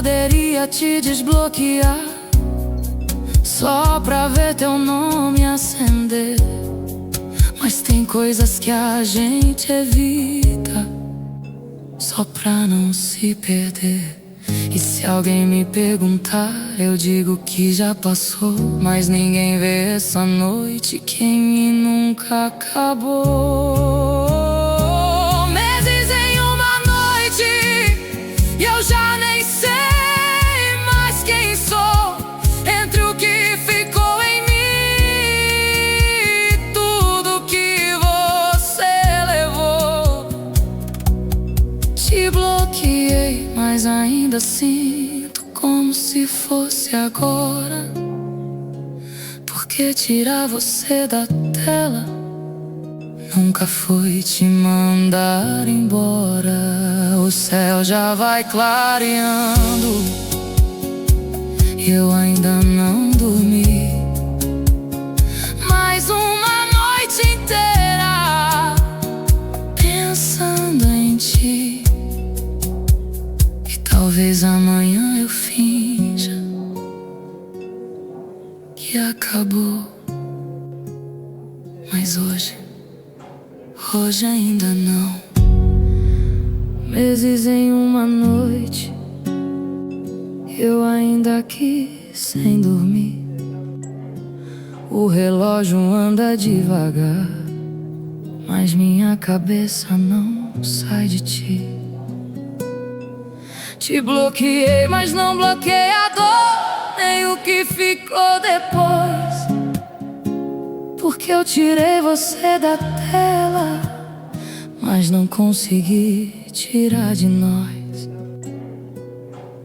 poderia te desbloquear só pra ver teu nome acender. Mas tem coisas que a gente evita só pra não se perder. E se alguém me perguntar, eu digo que já passou. Mas ninguém vê essa noite quem nunca acabou. Meses em uma noite e eu já nem sei mais quem sou. Entre o que ficou em mim e tudo que você levou. Te bloqueei, mas ainda sinto como se fosse agora. Porque tirar você da tela nunca foi te mandar embora. O céu já vai clareando e eu ainda não dormi. Mais uma noite inteira pensando em ti. E talvez amanhã eu finja que acabou. Mas hoje ainda não. Meses em uma noite, eu ainda aqui sem dormir. O relógio anda devagar, mas minha cabeça não sai de ti. Te bloqueei, mas não bloqueei a dor, nem o que ficou depois. Porque eu tirei você da tela, mas não consegui tirar de nós.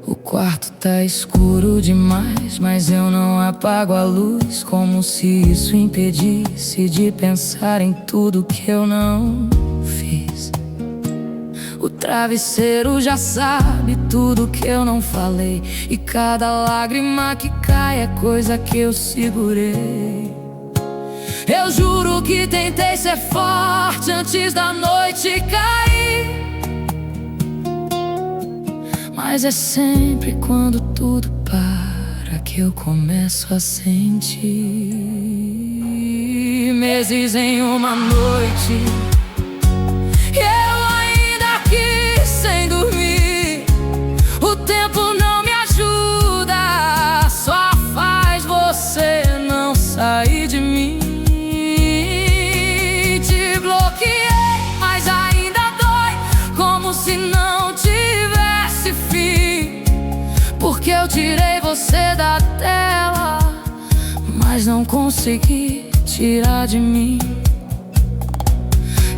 O quarto tá escuro demais, mas eu não apago a luz, como se isso impedisse de pensar em tudo que eu não fiz. O travesseiro já sabe tudo que eu não falei, e cada lágrima que cai é coisa que eu segurei. Eu juro que tentei ser forte antes da noite cair, mas é sempre quando tudo para que eu começo a sentir. Meses em uma noite e eu ainda aqui sem dormir. O tempo não me ajuda, só faz você não sair de mim. Te bloqueei, mas ainda dói, como se não tivesse fim. Porque eu tirei você da tela, mas não consegui tirar de mim.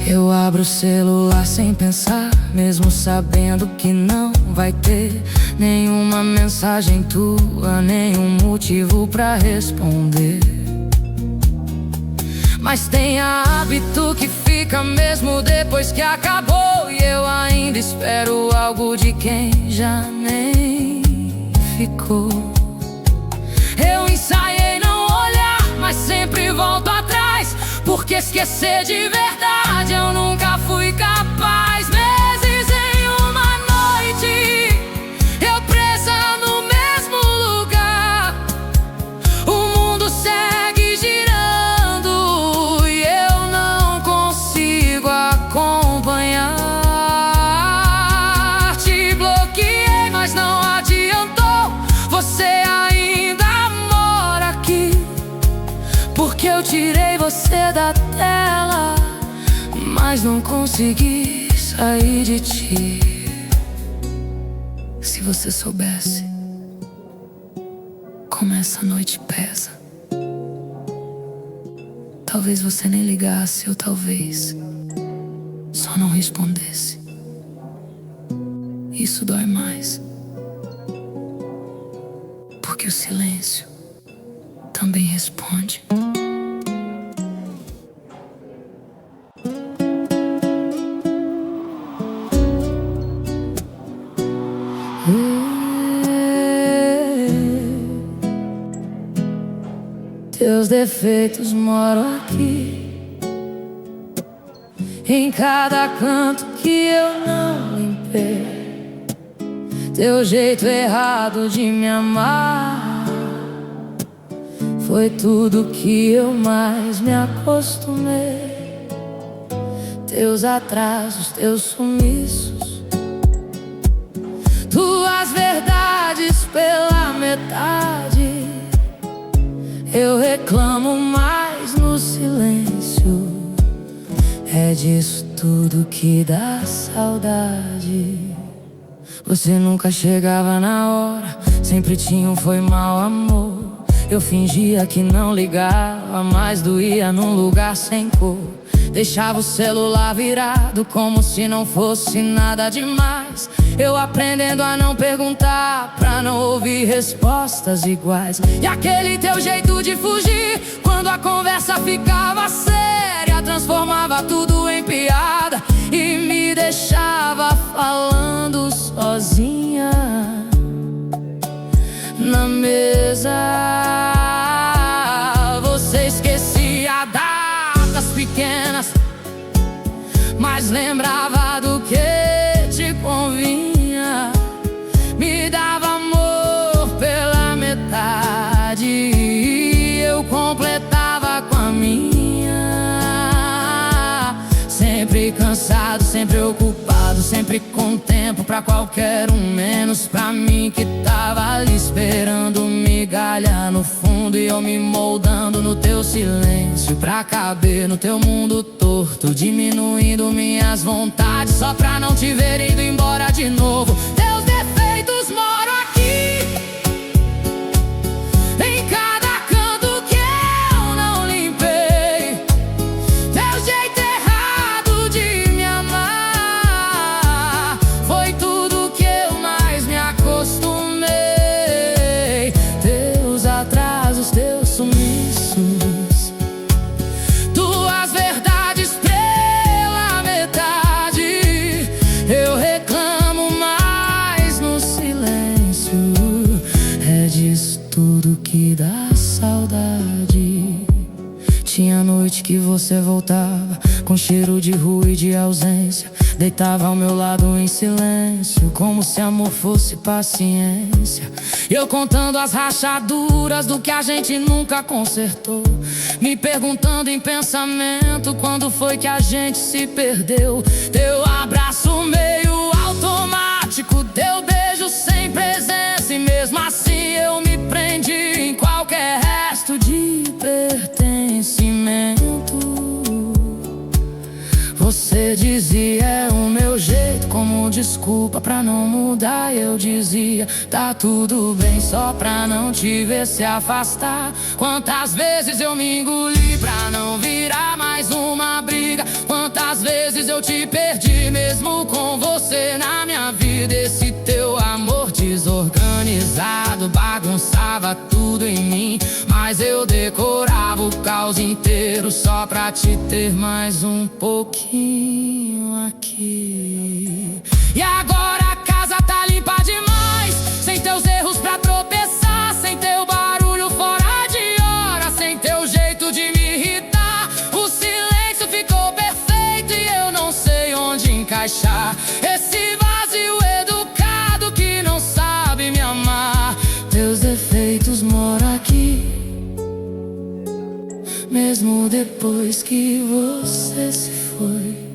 Eu abro o celular sem pensar, mesmo sabendo que não vai ter nenhuma mensagem tua, nenhum motivo pra responder. Mas tem hábito que fica mesmo depois que acabou, e eu ainda espero algo de quem já nem ficou. Eu ensaiei não olhar, mas sempre volto atrás, porque esquecer de verdade eu nunca fui capaz. Meses em uma noite, eu presa no mesmo lugar. O mundo segue girando e eu não consigo acompanhar. Te bloqueei, mas não adiantou, você ainda mora aqui. Porque eu tirei você da tela, mas não consegui sair de ti. Se você soubesse como essa noite pesa, talvez você nem ligasse, ou talvez só não respondesse. Isso dói mais, porque o silêncio também responde. Teus defeitos moram aqui, em cada canto que eu não limpei. Teu jeito errado de me amar foi tudo que eu mais me acostumei. Teus atrasos, teus sumiços, tuas verdades pela metade. Eu reclamo mais no silêncio. É disso tudo que dá saudade. Você nunca chegava na hora, sempre tinha um foi mal, amor. Eu fingia que não ligava, mas doía num lugar sem cor. Deixava o celular virado como se não fosse nada demais. Eu aprendendo a não perguntar, pra não ouvir respostas iguais. E aquele teu jeito de fugir, quando a conversa ficava séria, transformava tudo em piada e me deixava falando sozinha na mesa. Você esquecia datas pequenas, mas lembrava do que te convinha. Me dava amor pela metade e eu completava com a minha. Sempre cansado, sempre ocupado, sempre com tempo pra qualquer um, menos pra mim que tava ali esperando migalha no fundo. E eu me moldando no teu silêncio pra caber no teu mundo torto, diminuindo minhas vontades só pra não te ver indo embora de novo. Teus defeitos moram aqui, em cada canto que eu não limpei. Teu jeito errado de me amar foi tudo que eu mais me acostumei. Teus atrasos, teus sumiços, tuas verdades pela metade. Eu reclamo mais no silêncio. É disso tudo que dá saudade. Tinha noite que você voltava com cheiro de rua e de ausência. Deitava ao meu lado em silêncio, como se amor fosse paciência. E eu contando as rachaduras do que a gente nunca consertou, me perguntando em pensamento quando foi que a gente se perdeu. Teu abraço meio automático, teu beijo sem presença, e mesmo assim eu me prendi em qualquer resto de pertencimento. Você dizia é o meu jeito, como desculpa pra não mudar. Eu dizia tá tudo bem, só pra não te ver se afastar. Quantas vezes eu me engoli pra não virar mais uma briga. Quantas vezes eu te perdi mesmo com você na minha vida. Esse teu amor desorganizado bagunçava tudo em mim, mas eu decorava o caos inteiro só pra te ter mais um pouquinho aqui. E agora a casa tá limpa demais, sem teus erros pra tropeçar, sem teu barulho fora de hora, sem teu jeito de me irritar. O silêncio ficou perfeito e eu não sei onde encaixar esse vazio educado que não sabe me amar. Teus defeitos moram aqui, mesmo depois que você se foi.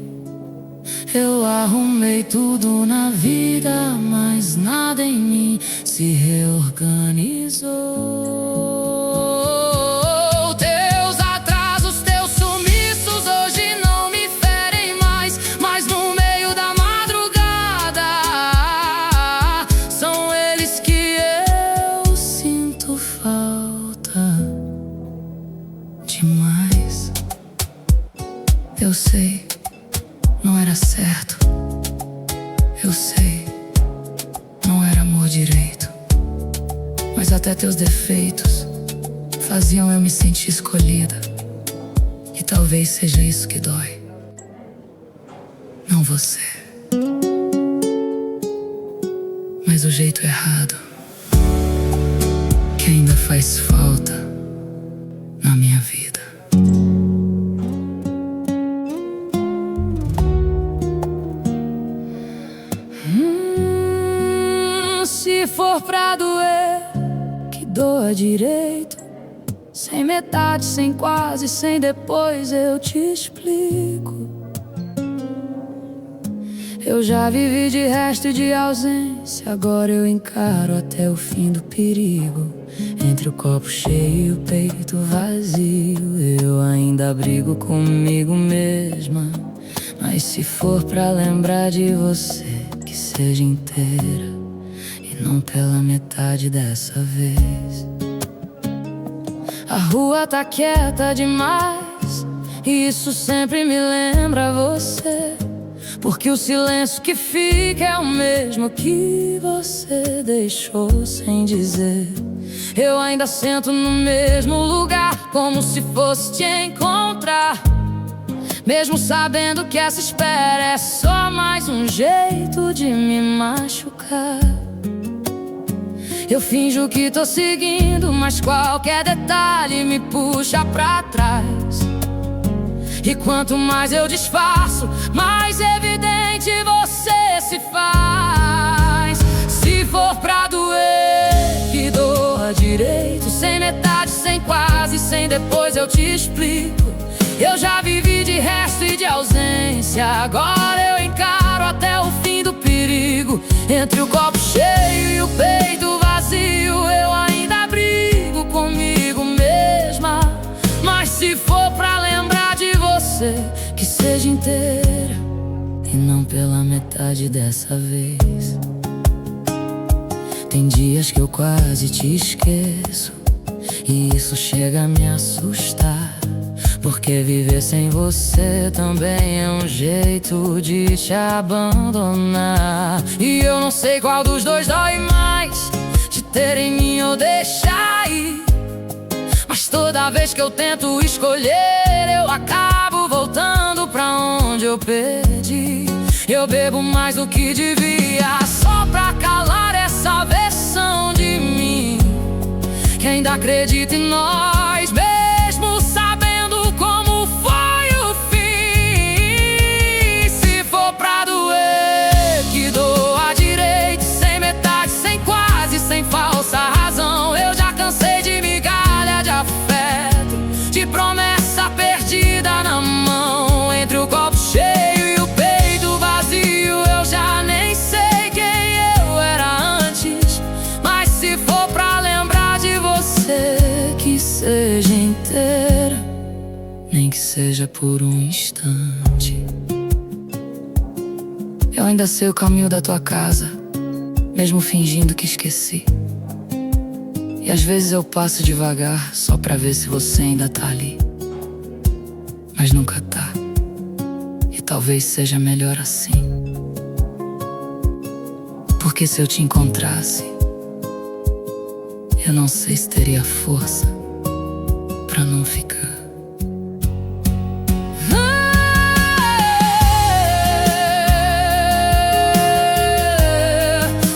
Eu arrumei tudo na vida, mas nada em mim se reorganizou. Teus atrasos, teus sumiços hoje não me ferem mais, mas no meio da madrugada são eles que eu sinto falta demais. Eu sei, não era certo. Eu sei, não era amor direito. Mas até teus defeitos faziam eu me sentir escolhida. E talvez seja isso que dói, não você, mas o jeito errado que ainda faz falta na minha vida. for pra doer, que doa direito. Sem metade, sem quase, sem depois, eu te explico. Eu já vivi de resto e de ausência, agora eu encaro até o fim do perigo. Entre o copo cheio e o peito vazio, eu ainda brigo comigo mesma. Mas se for pra lembrar de você, que seja inteira e não pela metade dessa vez. A rua tá quieta demais e isso sempre me lembra você, porque o silêncio que fica é o mesmo que você deixou sem dizer. Eu ainda sento no mesmo lugar, como se fosse te encontrar, mesmo sabendo que essa espera é só mais um jeito de me machucar. Eu finjo que tô seguindo, mas qualquer detalhe me puxa pra trás. E quanto mais eu disfarço, mais evidente você se faz. Se for pra doer, que doa direito. Sem metade, sem quase, sem depois, eu te explico. Eu já vivi de resto e de ausência, agora eu encaro até o fim do perigo. Entre o copo cheio e o peito vazio, eu ainda brigo comigo mesma. Mas se for pra lembrar de você, que seja inteira e não pela metade dessa vez. Tem dias que eu quase te esqueço e isso chega a me assustar, porque viver sem você também é um jeito de te abandonar. E eu não sei qual dos dois dói mais, de ter em mim ou deixar ir. Mas toda vez que eu tento escolher, eu acabo voltando pra onde eu perdi. Eu bebo mais do que devia, só pra calar essa versão de mim que ainda acredita em nós, mesmo sabendo como foi o fim. Se for pra doer, que doa direito. Sem metade, sem quase, sem falsa razão. Eu já cansei de migalha de afeto, de promessa perdida na mão. Entre o copo cheio e o peito vazio, eu já nem sei quem eu era antes. Mas se for pra lembrar de você, que seja inteira, nem que seja por um instante. Eu ainda sei o caminho da tua casa, mesmo fingindo que esqueci. E às vezes eu passo devagar, só pra ver se você ainda tá ali. Mas nunca tá, e talvez seja melhor assim. Porque se eu te encontrasse, eu não sei se teria força pra não ficar.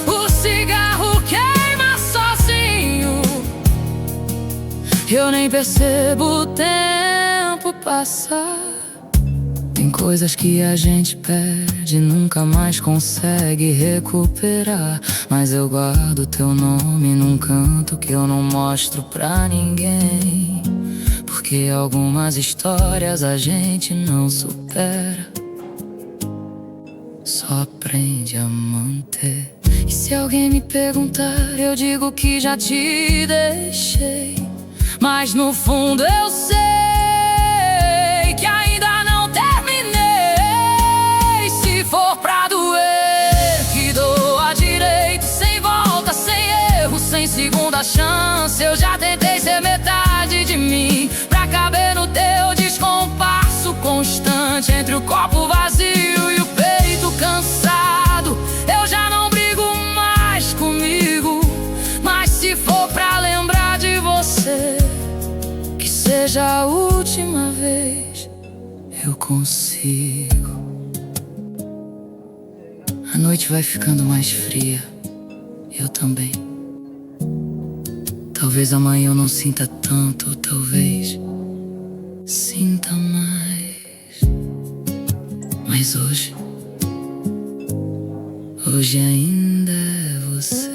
O cigarro queima sozinho, eu nem percebo o tempo passar. Tem coisas que a gente perde, nunca mais consegue recuperar. Mas eu guardo teu nome num canto que eu não mostro pra ninguém, porque algumas histórias a gente não supera, só aprende a manter. E se alguém me perguntar, eu digo que já te deixei, mas no fundo eu sei que ainda não terminei. Se for pra doer, que doa direito. Sem volta, sem erro, sem segunda chance. Eu já tentei ser metade de mim, pra caber no teu descompasso constante. Entre o copo vazio e o peito cansado, eu já não brigo mais comigo. Mas se for pra lembrar de você, que seja a última vez, eu consigo. A noite vai ficando mais fria, eu também. Talvez amanhã eu não sinta tanto, talvez sinta mais. Mas hoje ainda é você.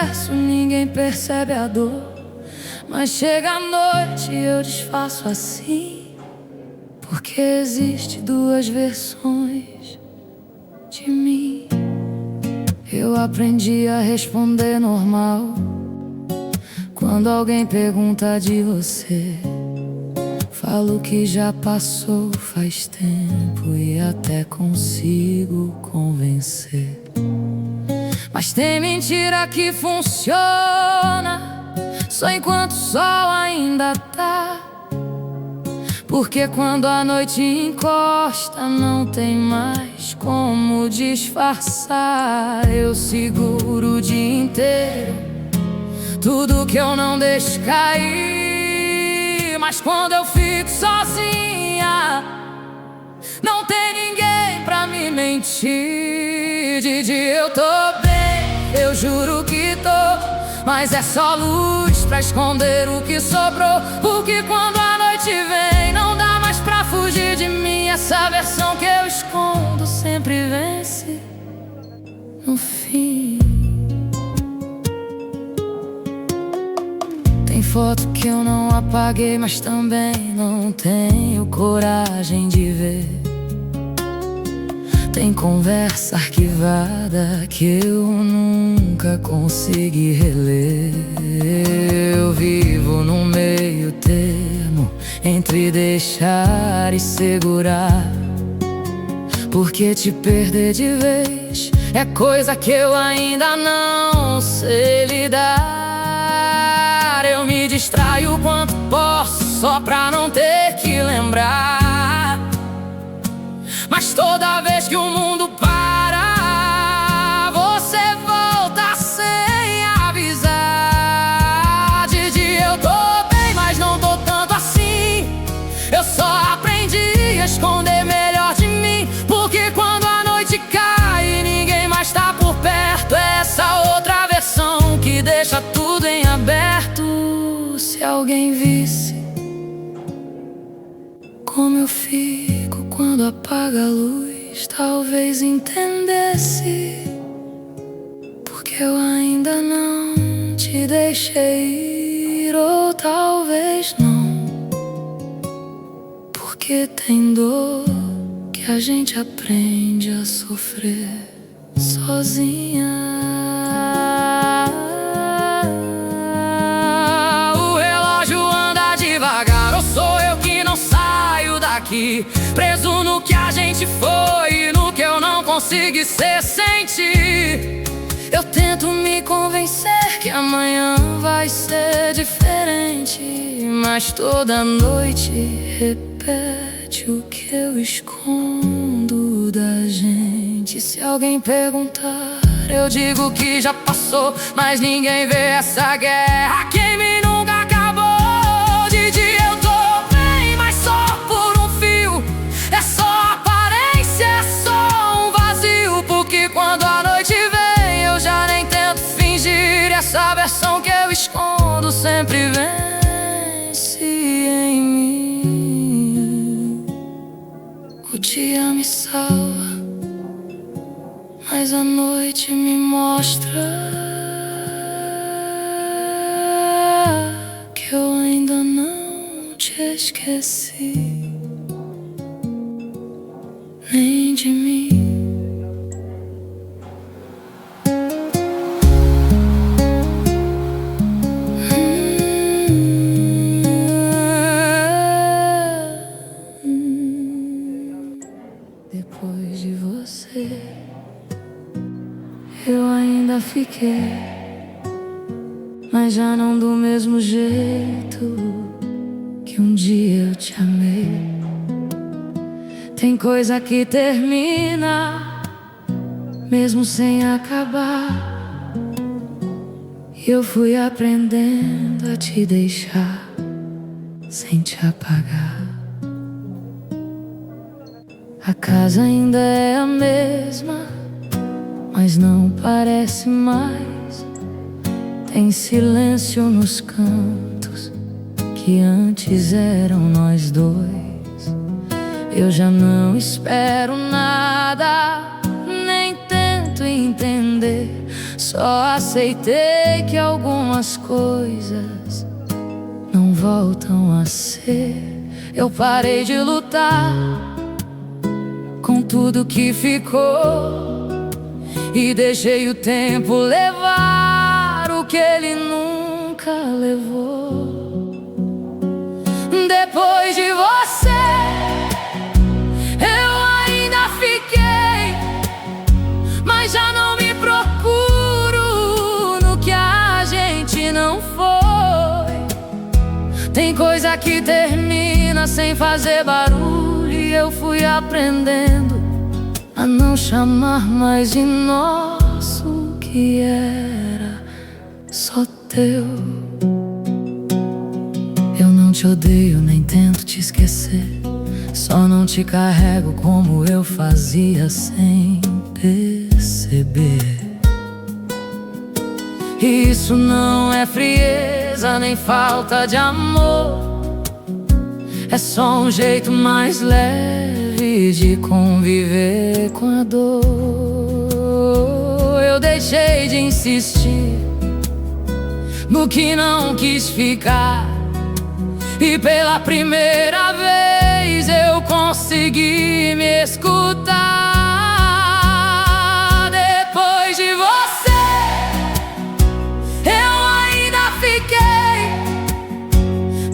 verso, ninguém percebe a dor. Mas chega a noite e eu desfaço assim, porque existe duas versões de mim. Eu aprendi a responder normal quando alguém pergunta de você. Falo que já passou faz tempo e até consigo convencer. Mas tem mentira que funciona só enquanto o sol ainda tá, porque quando a noite encosta não tem mais como disfarçar. Eu seguro o dia inteiro tudo que eu não deixo cair, mas quando eu fico sozinha não tem ninguém pra me mentir. De dia eu tô bem, eu juro que tô, mas é só luz pra esconder o que sobrou. Porque quando a noite vem não dá mais pra fugir de mim. Essa versão que eu escondo sempre vence no fim. Tem foto que eu não apaguei, mas também não tenho coragem de ver. Tem conversa arquivada que eu nunca consegui reler. Eu vivo no meio termo entre deixar e segurar, porque te perder de vez é coisa que eu ainda não sei lidar. Eu me distraio o quanto posso só pra não ter que lembrar, mas toda vez que o mundo para, você volta sem avisar. De dia eu tô bem, mas não tô tanto assim. Eu só aprendi a esconder melhor de mim, porque quando a noite cai e ninguém mais tá por perto, é essa outra versão que deixa tudo em aberto. Se alguém visse como eu fico quando apaga a luz, talvez entendesse porque eu ainda não te deixei ir. Ou talvez não, porque tem dor que a gente aprende a sofrer sozinha. O relógio anda devagar, ou sou eu que não saio daqui, preso no que a gente foi e no que eu não consegui ser sem ti. Eu tento me convencer que amanhã vai ser diferente, mas toda noite repete o que eu escondo da gente. Se alguém perguntar, eu digo que já passou, mas ninguém vê essa guerra que em mim nunca acabou. De dia eu tô bem, mas só por um fio. É só aparência, é só um vazio, porque quando a noite vem eu já nem tento fingir. Essa versão que eu escondo sempre vence em mim. O dia me salva, mas a noite me mostra que eu ainda não te esqueci, nem de mim. Depois de você eu ainda fiquei, mas já não do mesmo jeito que um dia eu te amei. Tem coisa que termina mesmo sem acabar, e eu fui aprendendo a te deixar sem te apagar. A casa ainda é a mesma, mas não parece mais. Tem silêncio nos cantos que antes eram nós dois. Eu já não espero nada, nem tento entender. Só aceitei que algumas coisas não voltam a ser. Eu parei de lutar com tudo que ficou e deixei o tempo levar o que ele nunca levou. Depois de você, eu ainda fiquei, mas já não me procuro no que a gente não foi. Tem coisa que termina sem fazer barulho, e eu fui aprendendo a não chamar mais de nosso o que era só teu. Eu não te odeio, nem tento te esquecer, só não te carrego como eu fazia sem perceber. Isso não é frieza, nem falta de amor, é só um jeito mais leve de conviver com a dor. Eu deixei de insistir no que não quis ficar, e pela primeira vez eu consegui me escutar. Depois de você, eu ainda fiquei,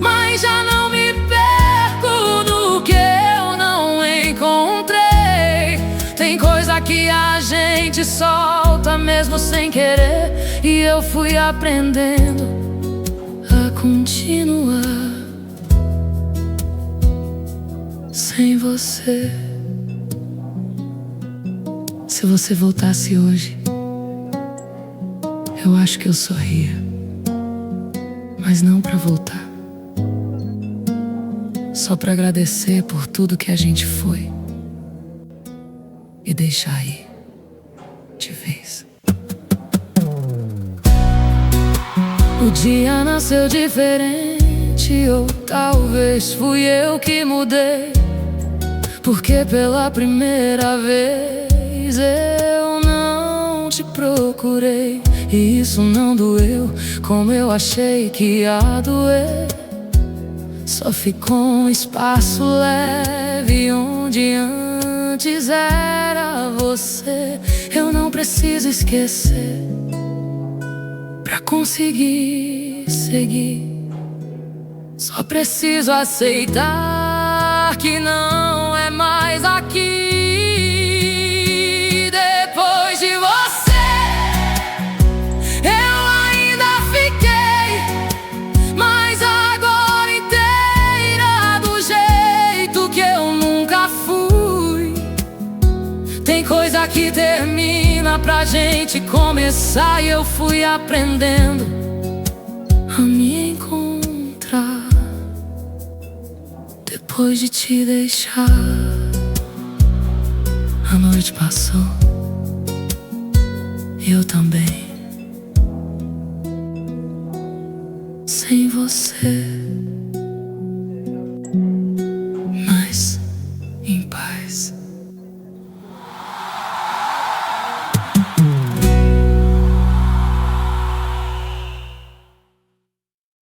mas já não me perco no que eu não encontrei. Tem coisa que a gente solta mesmo sem querer, e eu fui aprendendo a continuar sem você. Se você voltasse hoje, eu acho que eu sorria, mas não pra voltar, só pra agradecer por tudo que a gente foi e deixar ir de vez. O dia nasceu diferente, ou talvez fui eu que mudei, porque pela primeira vez eu não te procurei, e isso não doeu como eu achei que ia doer. Só ficou um espaço leve onde antes era você. Eu não preciso esquecer pra conseguir seguir, só preciso aceitar que não é mais aqui. Depois de você, eu ainda fiquei, mas agora inteira do jeito que eu nunca fui. Tem coisa que termina pra gente começar, e eu fui aprendendo a me encontrar. Depois de te deixar, a noite passou, eu também. Sem você